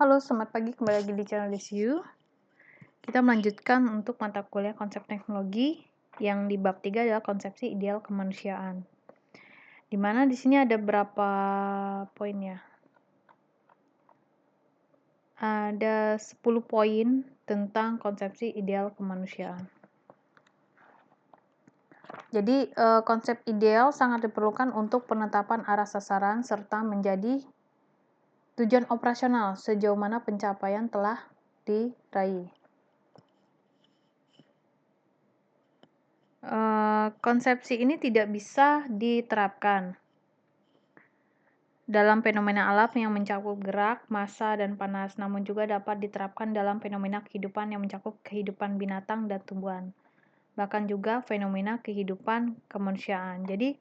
Halo, selamat pagi. Kembali lagi di channel DCU. Kita melanjutkan untuk mata kuliah konsep teknologi yang di bab 3 adalah konsepsi ideal kemanusiaan. Dimana di sini ada berapa poin ya? Ada 10 poin tentang konsepsi ideal kemanusiaan. Jadi, konsep ideal sangat diperlukan untuk penetapan arah sasaran serta menjadi tujuan operasional sejauh mana pencapaian telah diraih. Konsepsi ini tidak bisa diterapkan dalam fenomena alam yang mencakup gerak, massa, dan panas, namun juga dapat diterapkan dalam fenomena kehidupan yang mencakup kehidupan binatang dan tumbuhan, bahkan juga fenomena kehidupan kemanusiaan. Jadi,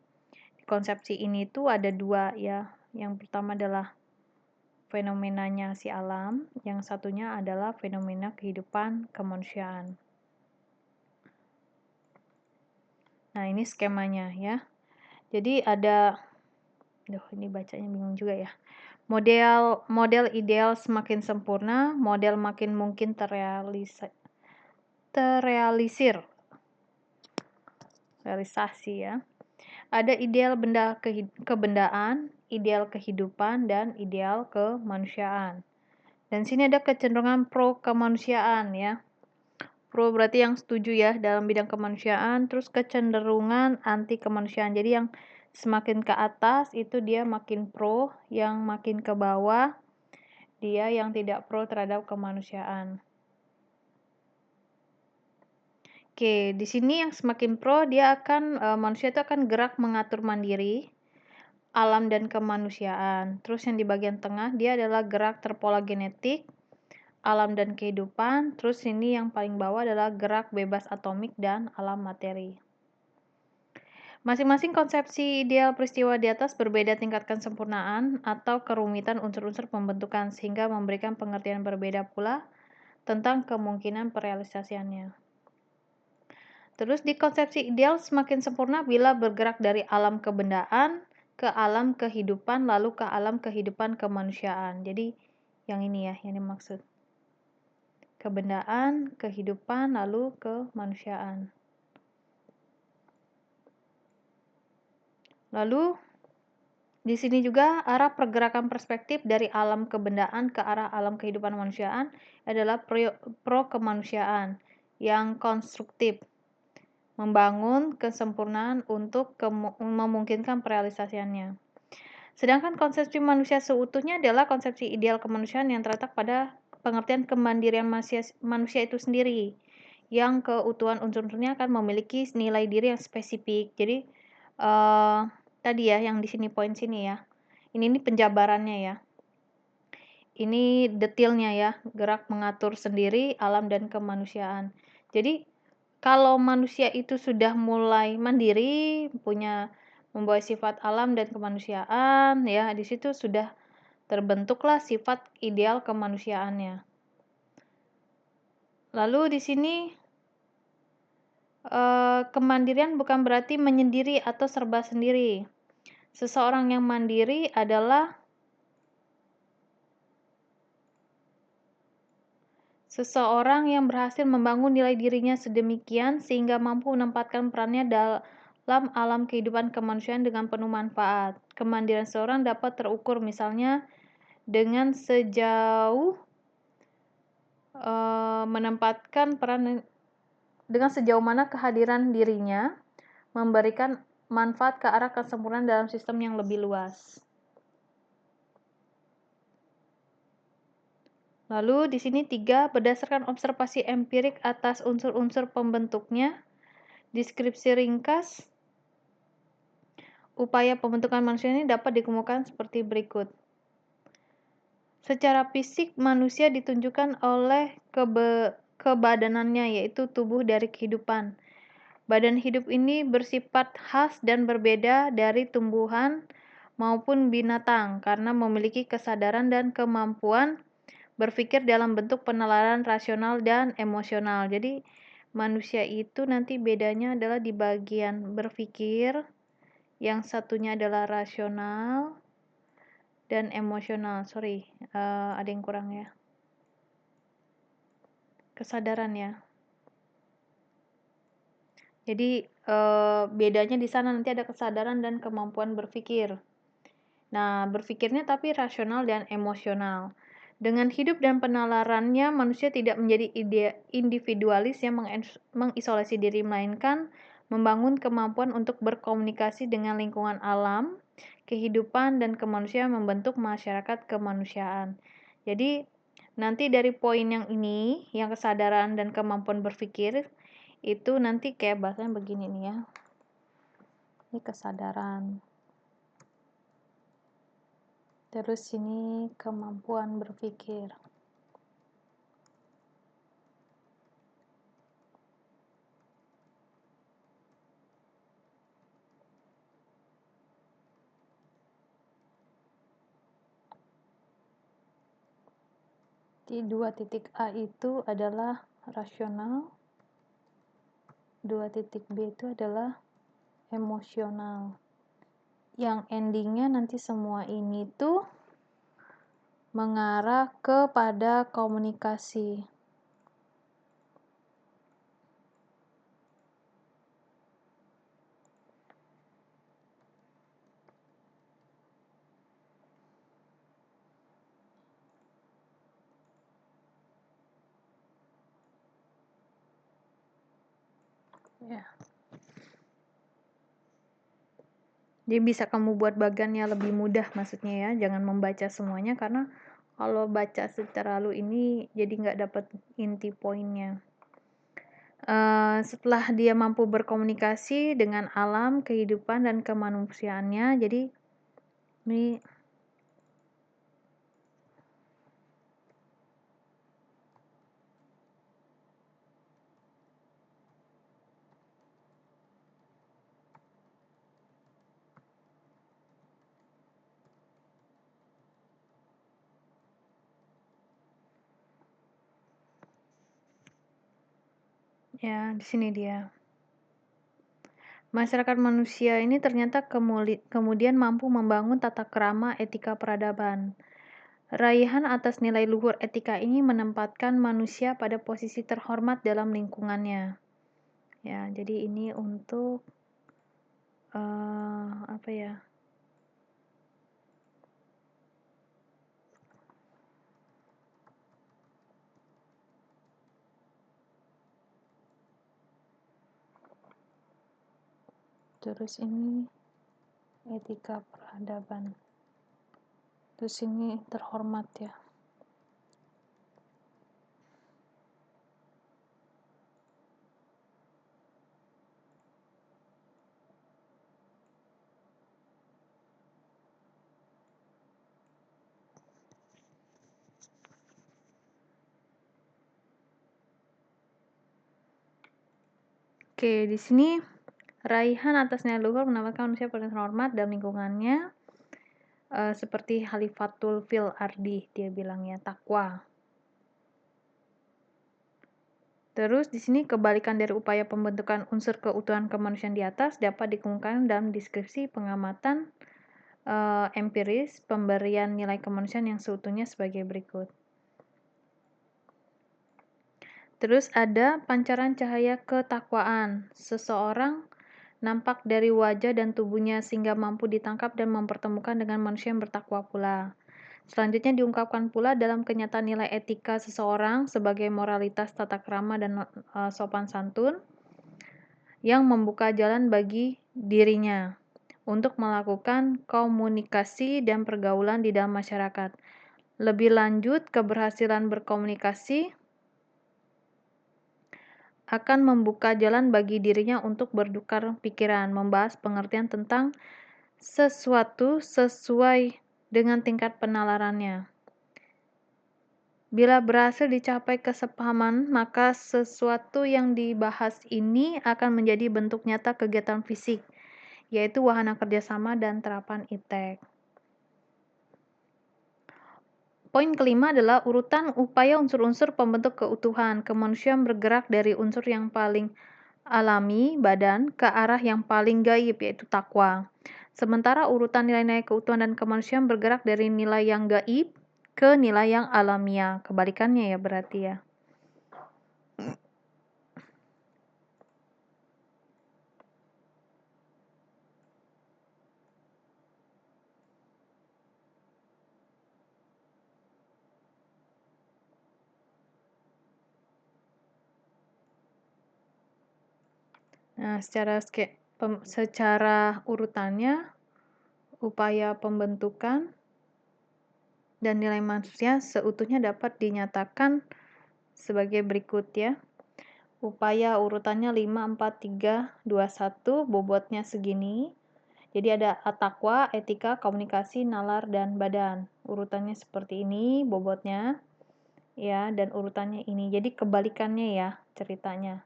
konsepsi ini tuh ada dua ya. Yang pertama adalah fenomenanya si alam, yang satunya adalah fenomena kehidupan kemanusiaan. Nah, ini skemanya ya. Jadi ada, ini bacanya bingung juga ya. Model ideal semakin sempurna, model makin mungkin realisasi ya. Ada ideal kebendaan, ideal kehidupan, dan ideal kemanusiaan. Dan sini ada kecenderungan pro kemanusiaan ya. Pro berarti yang setuju ya dalam bidang kemanusiaan, terus kecenderungan anti kemanusiaan. Jadi yang semakin ke atas itu dia makin pro, yang makin ke bawah dia yang tidak pro terhadap kemanusiaan. Oke, di sini yang semakin pro dia akan manusia itu akan gerak mengatur mandiri alam dan kemanusiaan. Terus yang di bagian tengah dia adalah gerak terpola genetik, alam dan kehidupan. Terus ini yang paling bawah adalah gerak bebas atomik dan alam materi. Masing-masing konsepsi ideal peristiwa di atas berbeda tingkat kesempurnaan atau kerumitan unsur-unsur pembentukan sehingga memberikan pengertian berbeda pula tentang kemungkinan perealisasiannya. Terus di konsepsi ideal semakin sempurna bila bergerak dari alam kebendaan ke alam kehidupan lalu ke alam kehidupan kemanusiaan. Jadi yang ini ya yang dimaksud. Kebendaan, kehidupan, lalu kemanusiaan. Lalu di sini juga arah pergerakan perspektif dari alam kebendaan ke arah alam kehidupan kemanusiaan adalah pro kemanusiaan yang konstruktif, membangun kesempurnaan untuk memungkinkan perealisasiannya. Sedangkan konsepsi manusia seutuhnya adalah konsepsi ideal kemanusiaan yang terletak pada pengertian kemandirian manusia itu sendiri, yang keutuhan unsur-unsurnya akan memiliki nilai diri yang spesifik. Jadi tadi ya yang di sini poin sini ya. Ini penjabarannya ya. Ini detailnya ya, gerak mengatur sendiri alam dan kemanusiaan. Jadi kalau manusia itu sudah mulai mandiri, membawa sifat alam dan kemanusiaan ya, di situ sudah terbentuklah sifat ideal kemanusiaannya. Lalu di sini kemandirian bukan berarti menyendiri atau serba sendiri. Seseorang yang mandiri adalah seseorang yang berhasil membangun nilai dirinya sedemikian sehingga mampu menempatkan perannya dalam alam kehidupan kemanusiaan dengan penuh manfaat. Kemandirian seseorang dapat terukur misalnya dengan sejauh menempatkan peran dengan sejauh mana kehadiran dirinya memberikan manfaat ke arah kesempurnaan dalam sistem yang lebih luas. Lalu di sini 3, berdasarkan observasi empirik atas unsur-unsur pembentuknya, deskripsi ringkas, upaya pembentukan manusia ini dapat dikemukakan seperti berikut. Secara fisik, manusia ditunjukkan oleh kebadanannya, yaitu tubuh dari kehidupan. Badan hidup ini bersifat khas dan berbeda dari tumbuhan maupun binatang karena memiliki kesadaran dan kemampuan berpikir dalam bentuk penalaran rasional dan emosional. Jadi manusia itu nanti bedanya adalah di bagian berpikir, yang satunya adalah rasional, dan emosional. Ada yang kurang ya. Kesadaran ya. Jadi bedanya di sana nanti ada kesadaran dan kemampuan berpikir. Nah, berpikirnya tapi rasional dan emosional. Dengan hidup dan penalarannya, manusia tidak menjadi individualis yang mengisolasi diri, melainkan membangun kemampuan untuk berkomunikasi dengan lingkungan alam, kehidupan, dan kemanusiaan, membentuk masyarakat kemanusiaan. Jadi, nanti dari poin yang ini, yang kesadaran dan kemampuan berpikir, itu nanti kayak bahasanya begini nih ya. Ini kesadaran. Terus ini kemampuan berpikir. Di 2.A itu adalah rasional, 2.B itu adalah emosional. Yang endingnya nanti semua ini tuh mengarah kepada komunikasi. Ya. Jadi bisa kamu buat bagannya lebih mudah maksudnya ya, jangan membaca semuanya karena kalau baca terlalu ini jadi nggak dapat inti poinnya. Setelah dia mampu berkomunikasi dengan alam, kehidupan, dan kemanusiaannya, jadi ini ya, di sini dia. Masyarakat manusia ini ternyata kemudian mampu membangun tata krama etika peradaban. Raihan atas nilai luhur etika ini menempatkan manusia pada posisi terhormat dalam lingkungannya. Ya, jadi ini untuk apa ya? Terus ini etika peradaban. Terus ini terhormat ya. Oke, di sini raihan atas nilai luhur menempatkan manusia pada terhormat dalam lingkungannya, seperti Halifatul fil ardi, dia bilangnya takwa. Terus di sini kebalikan dari upaya pembentukan unsur keutuhan kemanusiaan di atas dapat dikemukakan dalam deskripsi pengamatan empiris pemberian nilai kemanusiaan yang seutuhnya sebagai berikut. Terus ada pancaran cahaya ketakwaan. Seseorang nampak dari wajah dan tubuhnya sehingga mampu ditangkap dan mempertemukan dengan manusia yang bertakwa pula. Selanjutnya diungkapkan pula dalam kenyataan nilai etika seseorang sebagai moralitas tata krama dan sopan santun yang membuka jalan bagi dirinya untuk melakukan komunikasi dan pergaulan di dalam masyarakat. Lebih lanjut, keberhasilan berkomunikasi akan membuka jalan bagi dirinya untuk bertukar pikiran, membahas pengertian tentang sesuatu sesuai dengan tingkat penalarannya. Bila berhasil dicapai kesepahaman, maka sesuatu yang dibahas ini akan menjadi bentuk nyata kegiatan fisik, yaitu wahana kerjasama dan terapan iptek. Poin kelima adalah urutan upaya unsur-unsur pembentuk keutuhan. Kemanusiaan bergerak dari unsur yang paling alami, badan, ke arah yang paling gaib, yaitu takwa. Sementara urutan nilai-nilai keutuhan dan kemanusiaan bergerak dari nilai yang gaib ke nilai yang alamiah. Kebalikannya ya berarti ya. Nah, secara urutannya, upaya pembentukan dan nilai manusia seutuhnya dapat dinyatakan sebagai berikut ya. Upaya urutannya 5, 4, 3, 2, 1, bobotnya segini. Jadi ada takwa, etika, komunikasi, nalar, dan badan. Urutannya seperti ini, bobotnya ya, dan urutannya ini. Jadi kebalikannya ya ceritanya.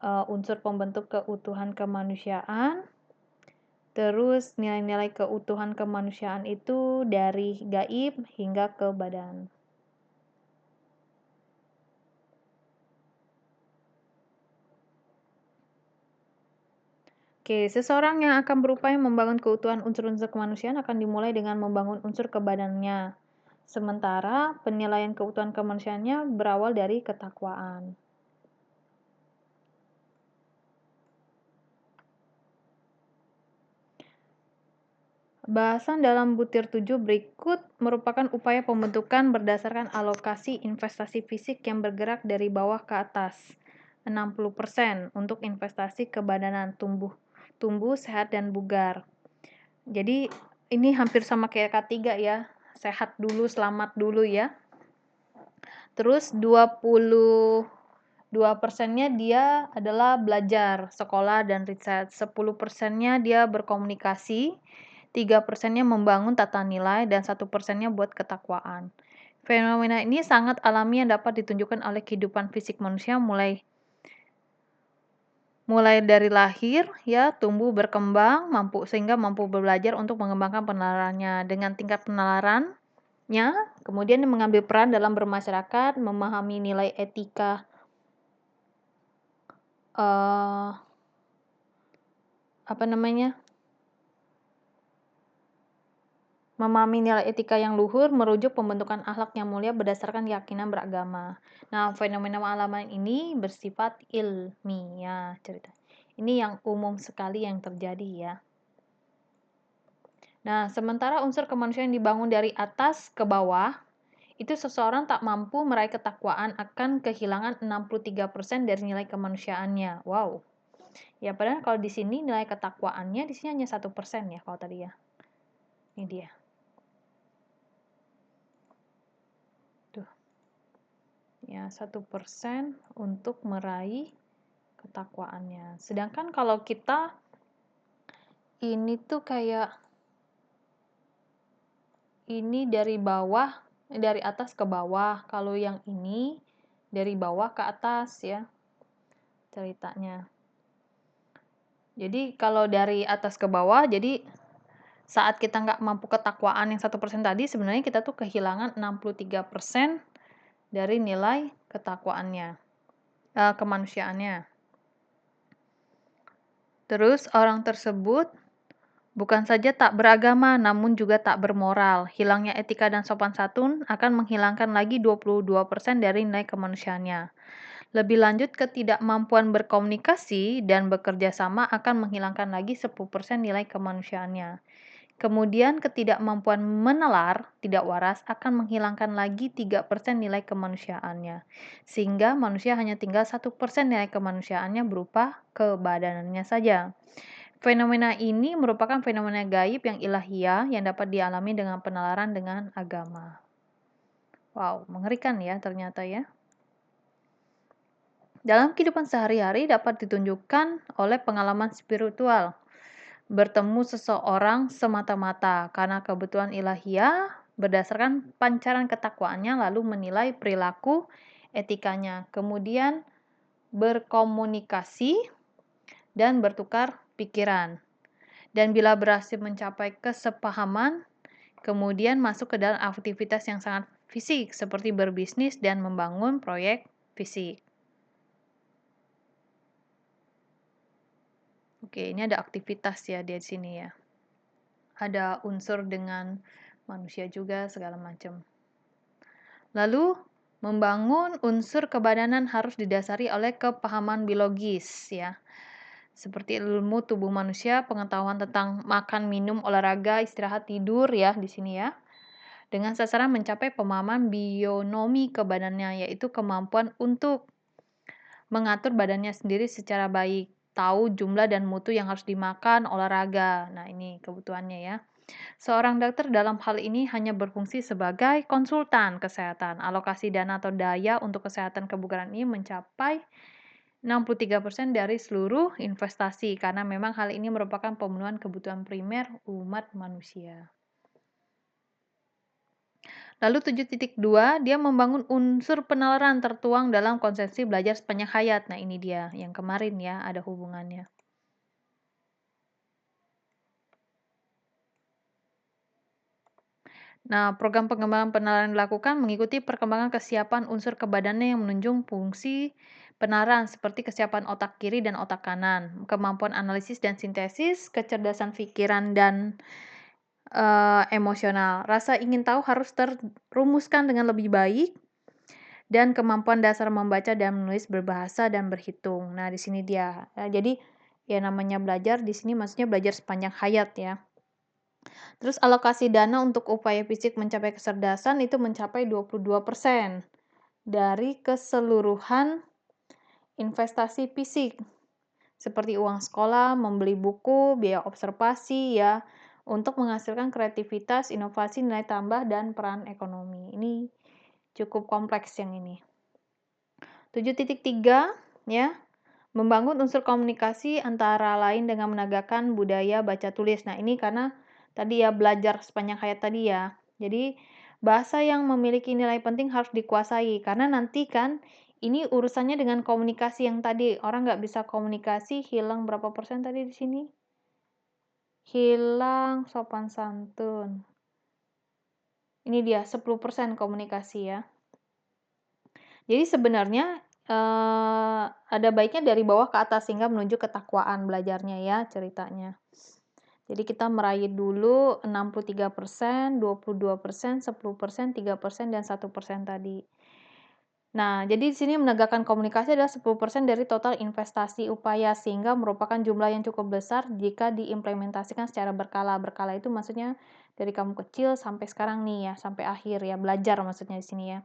Unsur pembentuk keutuhan kemanusiaan, terus nilai-nilai keutuhan kemanusiaan itu dari gaib hingga ke badan. Oke, seseorang yang akan berupaya membangun keutuhan unsur-unsur kemanusiaan akan dimulai dengan membangun unsur kebadanannya. Sementara penilaian keutuhan kemanusiaannya berawal dari ketakwaan. Bahasan dalam butir 7 berikut merupakan upaya pembentukan berdasarkan alokasi investasi fisik yang bergerak dari bawah ke atas. 60% untuk investasi kebadanan tumbuh sehat dan bugar. Jadi ini hampir sama kayak K3 ya. Sehat dulu, selamat dulu ya. Terus 22%-nya dia adalah belajar, sekolah, dan riset. 10%-nya dia berkomunikasi, 3%-nya membangun tata nilai, dan 1%-nya buat ketakwaan. Fenomena ini sangat alami yang dapat ditunjukkan oleh kehidupan fisik manusia mulai dari lahir ya, tumbuh berkembang, sehingga mampu belajar untuk mengembangkan penalarannya. Dengan tingkat penalarannya, kemudian mengambil peran dalam bermasyarakat, memahami nilai etika memahami nilai etika yang luhur merujuk pembentukan akhlak yang mulia berdasarkan keyakinan beragama. Nah, fenomena alaman ini bersifat ilmiah cerita. Ini yang umum sekali yang terjadi ya. Nah, sementara unsur kemanusiaan yang dibangun dari atas ke bawah, itu seseorang tak mampu meraih ketakwaan akan kehilangan 63% dari nilai kemanusiaannya. Wow. Ya, padahal kalau di sini nilai ketakwaannya di sini hanya 1% ya kalau tadi ya. Ini dia. Ya, 1% untuk meraih ketakwaannya. Sedangkan kalau kita ini tuh kayak ini dari atas ke bawah. Kalau yang ini dari bawah ke atas ya ceritanya. Jadi kalau dari atas ke bawah, jadi saat kita nggak mampu ketakwaan yang 1% tadi, sebenarnya kita tuh kehilangan 63% dari nilai ketakwaannya, kemanusiaannya. Terus orang tersebut bukan saja tak beragama, namun juga tak bermoral. Hilangnya etika dan sopan santun akan menghilangkan lagi 22% dari nilai kemanusiaannya. Lebih lanjut, ketidakmampuan berkomunikasi dan bekerja sama akan menghilangkan lagi 10% nilai kemanusiaannya. Kemudian ketidakmampuan menalar, tidak waras, akan menghilangkan lagi 3% nilai kemanusiaannya. Sehingga manusia hanya tinggal 1% nilai kemanusiaannya berupa kebadanannya saja. Fenomena ini merupakan fenomena gaib yang ilahiyah yang dapat dialami dengan penalaran dengan agama. Wow, mengerikan ya ternyata ya. Dalam kehidupan sehari-hari dapat ditunjukkan oleh pengalaman spiritual. Bertemu seseorang semata-mata karena kebutuhan ilahiyah berdasarkan pancaran ketakwaannya lalu menilai perilaku etikanya. Kemudian berkomunikasi dan bertukar pikiran. Dan bila berhasil mencapai kesepahaman, kemudian masuk ke dalam aktivitas yang sangat fisik seperti berbisnis dan membangun proyek fisik. Oke, ini ada aktivitas ya di sini ya. ada unsur dengan manusia juga segala macam. Lalu, membangun unsur kebadanan harus didasari oleh kepahaman biologis ya. Seperti ilmu tubuh manusia, pengetahuan tentang makan, minum, olahraga, istirahat, tidur ya di sini ya. Dengan sasaran mencapai pemahaman bionomi kebadanannya, yaitu kemampuan untuk mengatur badannya sendiri secara baik, tahu jumlah dan mutu yang harus dimakan, olahraga. Nah, ini kebutuhannya ya. Seorang dokter dalam hal ini hanya berfungsi sebagai konsultan kesehatan. Alokasi dana atau daya untuk kesehatan kebugaran ini mencapai 63% dari seluruh investasi karena memang hal ini merupakan pemenuhan kebutuhan primer umat manusia. Lalu 7.2, dia membangun unsur penalaran tertuang dalam konsepsi belajar sepanjang hayat. Nah, ini dia yang kemarin ya, ada hubungannya. Nah, program pengembangan penalaran dilakukan mengikuti perkembangan kesiapan unsur kebadanannya yang menunjung fungsi penalaran seperti kesiapan otak kiri dan otak kanan, kemampuan analisis dan sintesis, kecerdasan pikiran dan emosional. Rasa ingin tahu harus terumuskan dengan lebih baik dan kemampuan dasar membaca dan menulis, berbahasa dan berhitung. Nah, di sini dia. Jadi ya namanya belajar di sini maksudnya belajar sepanjang hayat ya. Terus alokasi dana untuk upaya fisik mencapai kecerdasan itu mencapai 22% dari keseluruhan investasi fisik. Seperti uang sekolah, membeli buku, biaya observasi ya, untuk menghasilkan kreativitas, inovasi, nilai tambah, dan peran ekonomi. Ini cukup kompleks yang ini. 7.3 ya, membangun unsur komunikasi antara lain dengan menegakkan budaya baca tulis. Nah, ini karena tadi ya belajar sepanjang hayat tadi ya. Jadi, bahasa yang memiliki nilai penting harus dikuasai karena nanti kan ini urusannya dengan komunikasi yang tadi. Orang nggak bisa komunikasi, hilang berapa persen tadi di sini? Hilang sopan santun. Ini dia 10% komunikasi ya. Jadi sebenarnya ada baiknya dari bawah ke atas sehingga menuju ketakwaan belajarnya ya ceritanya. Jadi kita meraih dulu 63%, 22%, 10%, 3%, dan 1% tadi. Nah, jadi di sini menegakkan komunikasi adalah 10% dari total investasi upaya sehingga merupakan jumlah yang cukup besar jika diimplementasikan secara berkala. Berkala itu maksudnya dari kamu kecil sampai sekarang nih ya, sampai akhir ya, belajar maksudnya di sini ya.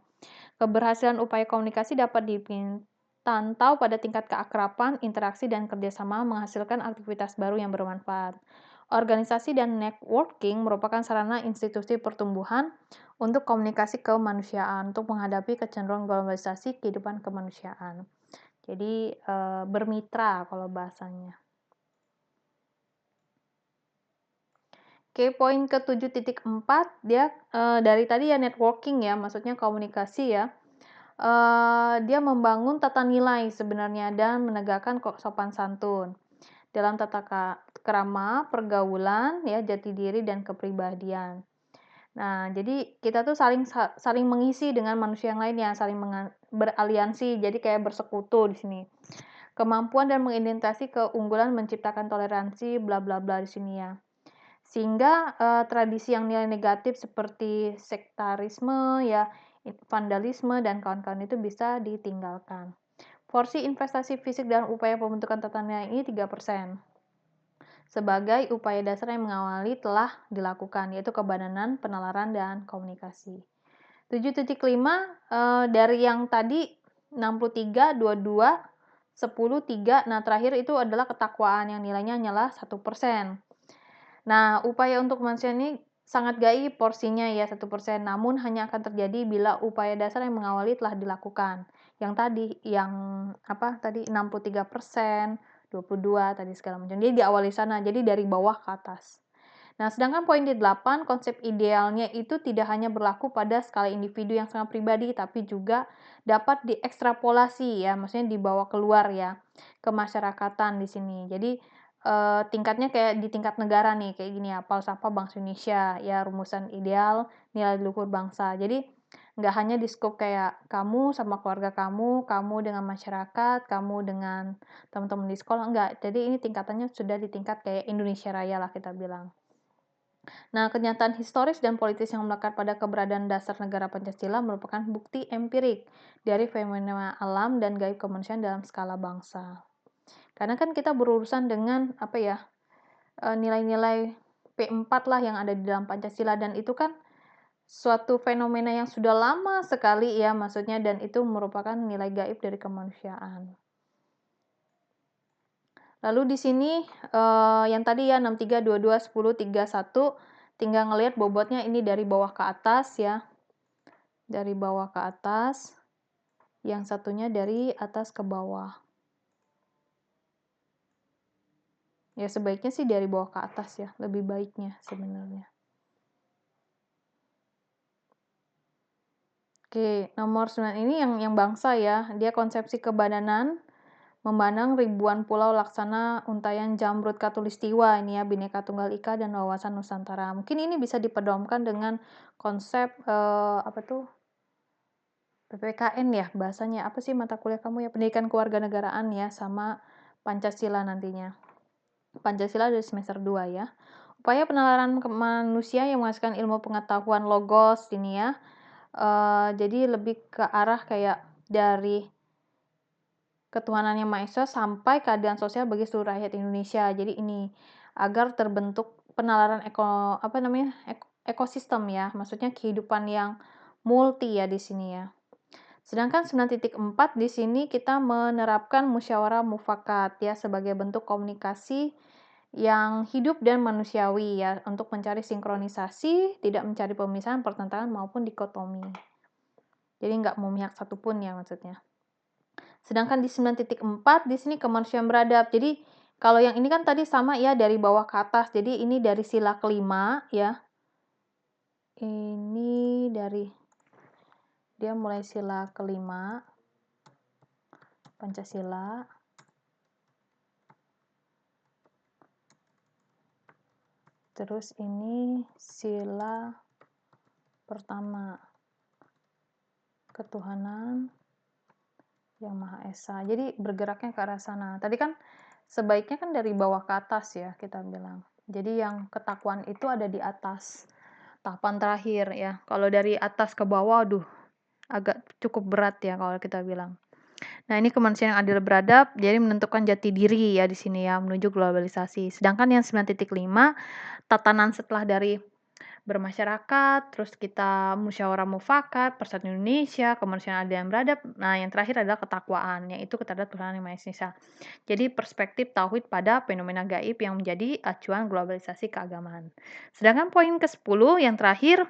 Keberhasilan upaya komunikasi dapat dipantau pada tingkat keakraban, interaksi, dan kerjasama menghasilkan aktivitas baru yang bermanfaat. Organisasi dan networking merupakan sarana institusi pertumbuhan untuk komunikasi kemanusiaan untuk menghadapi kecenderungan globalisasi kehidupan kemanusiaan. Jadi bermitra kalau bahasanya. Oke, poin ke 7.4 dia dari tadi ya networking ya, maksudnya komunikasi ya. Dia membangun tata nilai sebenarnya dan menegakkan sopan santun dalam tata krama, pergaulan, ya, jati diri dan kepribadian. Nah, jadi kita tuh saling mengisi dengan manusia yang lainnya, saling beraliansi, jadi kayak bersekutu di sini. Kemampuan dan mengidentifikasi keunggulan menciptakan toleransi, bla bla bla di sini ya. Sehingga tradisi yang nilai negatif seperti sektarisme, ya, vandalisme dan kawan-kawan itu bisa ditinggalkan. Porsi investasi fisik dalam upaya pembentukan tata nilai ini 3%. Sebagai upaya dasar yang mengawali telah dilakukan, yaitu kebadanan, penalaran, dan komunikasi. 7.5 dari yang tadi 63, 22, 10, 3, nah terakhir itu adalah ketakwaan yang nilainya hanyalah 1%. Nah, upaya untuk manusia ini sangat gaib porsinya ya 1%, namun hanya akan terjadi bila upaya dasar yang mengawali telah dilakukan. Yang tadi, yang apa tadi 63%, 22 tadi segala macam. Jadi diawali sana, jadi dari bawah ke atas. Nah, sedangkan poin di 8, konsep idealnya itu tidak hanya berlaku pada skala individu yang sangat pribadi, tapi juga dapat diekstrapolasi ya, maksudnya dibawa keluar ya, ke masyarakatan di sini. Jadi, tingkatnya kayak di tingkat negara nih, kayak gini ya, Falsafah Bangsa Indonesia, ya rumusan ideal, nilai luhur bangsa. Jadi, nggak hanya di skop kayak kamu sama keluarga kamu dengan masyarakat, kamu dengan teman-teman di sekolah, enggak. Jadi ini tingkatannya sudah di tingkat kayak Indonesia Raya lah kita bilang. Nah, kenyataan historis dan politis yang melekat pada keberadaan dasar negara Pancasila merupakan bukti empirik dari fenomena alam dan gaib kemanusiaan dalam skala bangsa. Karena kan kita berurusan dengan nilai-nilai P4 lah yang ada di dalam Pancasila, dan itu kan suatu fenomena yang sudah lama sekali ya maksudnya, dan itu merupakan nilai gaib dari kemanusiaan. Lalu di sini yang tadi ya 63, 22, 10, 31, tinggal ngelihat bobotnya ini dari bawah ke atas ya. Dari bawah ke atas, yang satunya dari atas ke bawah. Ya sebaiknya sih dari bawah ke atas ya, lebih baiknya sebenarnya. Oke, nomor 9 ini yang bangsa ya. Dia konsepsi kebadanan, memandang ribuan pulau laksana untayan Jamrud Katulistiwa ini ya, Bhinneka Tunggal Ika dan wawasan Nusantara. Mungkin ini bisa dipedomkan dengan konsep PPKN ya bahasanya. Apa sih mata kuliah kamu ya? Pendidikan Kewarganegaraan ya, sama Pancasila nantinya. Pancasila dari semester 2 ya. Upaya penalaran manusia yang menghasilkan ilmu pengetahuan logos ini ya. Jadi lebih ke arah kayak dari ketuhanan yang Maha Esa sampai keadaan sosial bagi seluruh rakyat Indonesia. Jadi ini agar terbentuk penalaran ekosistem ya, maksudnya kehidupan yang multi ya di sini ya. Sedangkan 9.4 di sini kita menerapkan musyawarah mufakat ya sebagai bentuk komunikasi yang hidup dan manusiawi ya, untuk mencari sinkronisasi, tidak mencari pemisahan, pertentangan maupun dikotomi. Jadi nggak memihak satupun ya maksudnya. Sedangkan di 9.4 di sini kemanusiaan beradab. Jadi kalau yang ini kan tadi sama ya dari bawah ke atas. Jadi ini dari sila kelima ya. Ini dari dia mulai sila kelima Pancasila. Terus ini sila pertama, ketuhanan yang Maha Esa. Jadi bergeraknya ke arah sana. Tadi kan sebaiknya kan dari bawah ke atas ya kita bilang. Jadi yang ketakwaan itu ada di atas, tahapan terakhir ya. Kalau dari atas ke bawah, agak cukup berat ya kalau kita bilang. Nah, ini kemanusiaan yang adil beradab, jadi menentukan jati diri ya di sini ya, menuju globalisasi. Sedangkan yang 9.5, tatanan setelah dari bermasyarakat, terus kita musyawarah mufakat, persatuan Indonesia, kemanusiaan adil yang beradab. Nah, yang terakhir adalah ketakwaan, yaitu kepada Tuhan Yang Maha Esa. Jadi perspektif tauhid pada fenomena gaib yang menjadi acuan globalisasi keagamaan. Sedangkan poin ke-10 yang terakhir,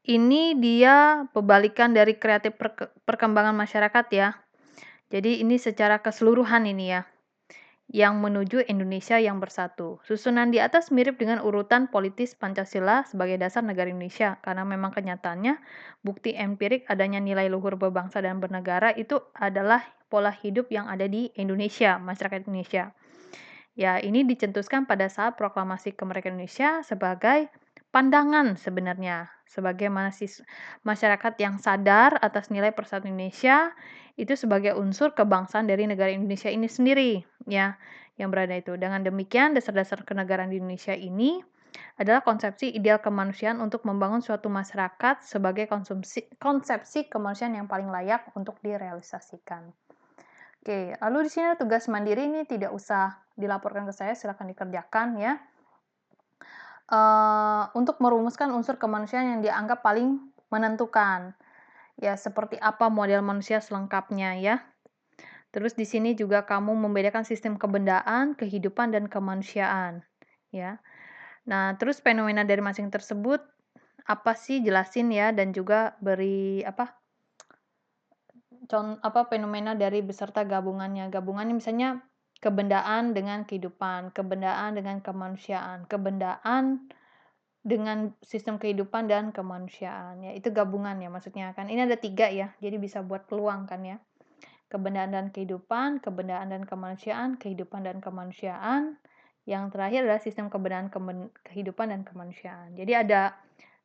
ini dia pembalikan dari kreatif perkembangan masyarakat ya. Jadi ini secara keseluruhan ini ya, yang menuju Indonesia yang bersatu. Susunan di atas mirip dengan urutan politis Pancasila sebagai dasar negara Indonesia, karena memang kenyataannya bukti empirik adanya nilai luhur berbangsa dan bernegara itu adalah pola hidup yang ada di Indonesia, masyarakat Indonesia. Ya, ini dicetuskan pada saat proklamasi kemerdekaan Indonesia sebagai pandangan sebenarnya, sebagai masyarakat yang sadar atas nilai persatuan Indonesia itu sebagai unsur kebangsaan dari negara Indonesia ini sendiri ya, yang berada itu. Dengan demikian, dasar-dasar kenegaraan di Indonesia ini adalah konsepsi ideal kemanusiaan untuk membangun suatu masyarakat sebagai konsepsi kemanusiaan yang paling layak untuk direalisasikan. Oke, lalu di sini tugas mandiri ini tidak usah dilaporkan ke saya, silakan dikerjakan ya. Untuk merumuskan unsur kemanusiaan yang dianggap paling menentukan. Ya, seperti apa model manusia selengkapnya ya. Terus di sini juga kamu membedakan sistem kebendaan, kehidupan, dan kemanusiaan. Ya. Nah, terus fenomena dari masing tersebut apa sih, jelasin ya, dan juga beri fenomena dari beserta gabungannya. Gabungannya misalnya kebendaan dengan kehidupan, kebendaan dengan kemanusiaan, kebendaan dengan sistem kehidupan dan kemanusiaan. Ya, itu gabungannya maksudnya kan. Ini ada 3 ya, jadi bisa buat peluang kan ya. Kebendaan dan kehidupan, kebendaan dan kemanusiaan, kehidupan dan kemanusiaan. Yang terakhir adalah sistem kebendaan, kehidupan dan kemanusiaan. Jadi ada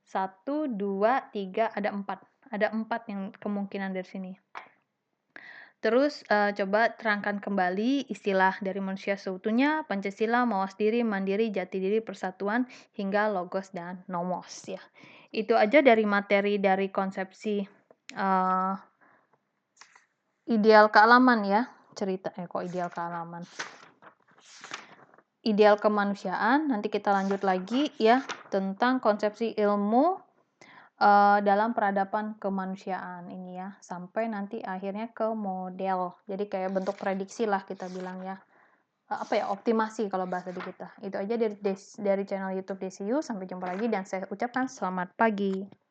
1, 2, 3, ada 4. Ada 4 yang kemungkinan dari sini. Terus, coba terangkan kembali istilah dari manusia seutuhnya, Pancasila, mawas diri, mandiri, jati diri, persatuan, hingga logos dan nomos ya. Itu aja dari materi dari konsepsi, ideal kealaman ya, kok ideal kealaman. Ideal kemanusiaan, nanti kita lanjut lagi ya, tentang konsepsi ilmu dalam peradaban kemanusiaan ini ya, sampai nanti akhirnya ke model. Jadi kayak bentuk prediksi lah kita bilang ya. Optimasi kalau bahasa di kita. Itu aja dari channel YouTube DCU. Sampai jumpa lagi dan saya ucapkan selamat pagi.